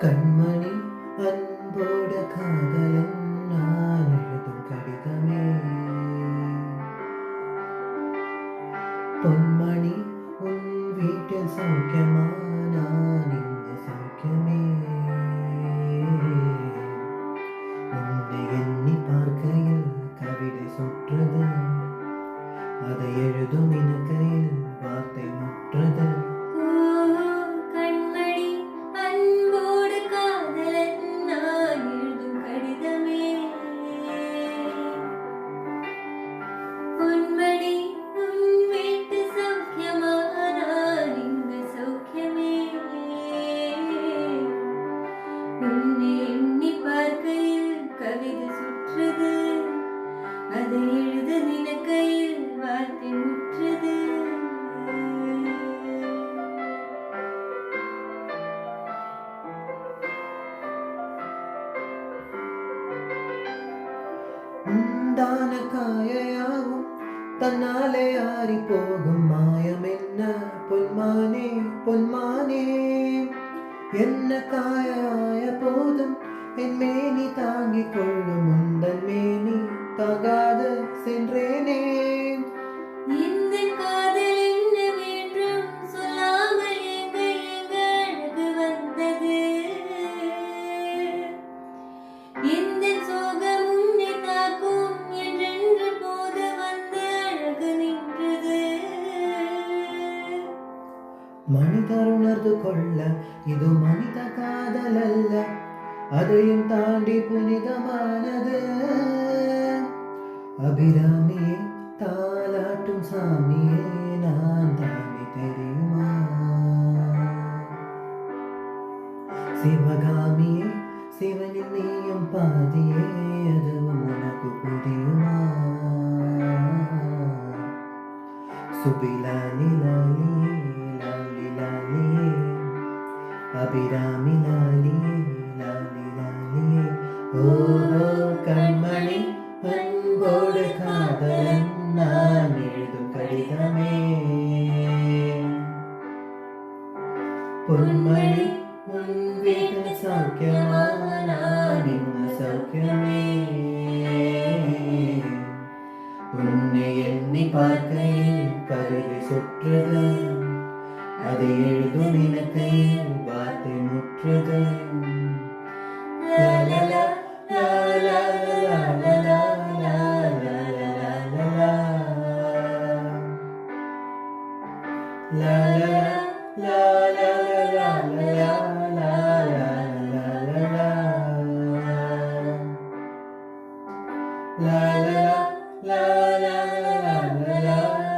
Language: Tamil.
கண்மணி அன்போட காதலன் நான் எழுதும் கடிதமே. பொன்மணி உன் வீட்டில் சௌக்கியமா, நான் இங்கு சௌக்கியமே. உன்னை எண்ணி பார்க்கையில் கவிதை சுற்றது, அதை எழுதும் இனக்கையில் வார்த்தை முற்றது. பொன்மணி உன் வீட்டு சௌக்கியமா, நான் இங்கு சௌக்கியமே. உன்னை எண்ணி பார்க்கையில் கவிதை சுற்றது, அதை எழுத நினைக்கையில் வார்த்தை முற்றது. உண்டான காயையாகும் தன்னாலே ஆறி போகும் மாயம் என்ன பொன்மானே பொன்மானே. என்ன காயாய போதும் என் மேனி தாங்கிக் கொள்ளும், உந்தன் மேனி தாங்காது சென்றேனே. இந்த காதல் என்ன வேண்டும் சொல்லாமல் எங்க அழகு வந்தது. இந்த சோகம் உன்னை தாக்கும் என்றென்று போது வந்து அழகு நின்றது. மனிதர் உணர்ந்து கொள்ள இது மனித காதல் அல்ல, அதையும் தாண்டி புனிதமானது. அபிராமியே தாலாட்டும் சாமியே, நான் தாண்டி தெரியுமா? சிவகாமியே சிவனின் நீயும் பாதியே, அதுவும் உனக்கு புரியுமா? சுபிலாலி லாலியே லாலி லாலியே, அபிராமி லாலியே லாலி லாலியே. ஓ கண்மணி அன்போடு காதலன் நான் எழுதும் கடிதமே. பொன்மணி உன் வீட்டு சௌக்கியமா, நான் இங்கு சௌக்கியமே. உன்னை எண்ணி பார்க்கையில் கவிதை சுற்றது, அதை எழுதும் இனக்கையில் வார்த்தை முற்றது. லா லா லா லா லா லா லா லா லா லா லா லா La la la la la la la la la la.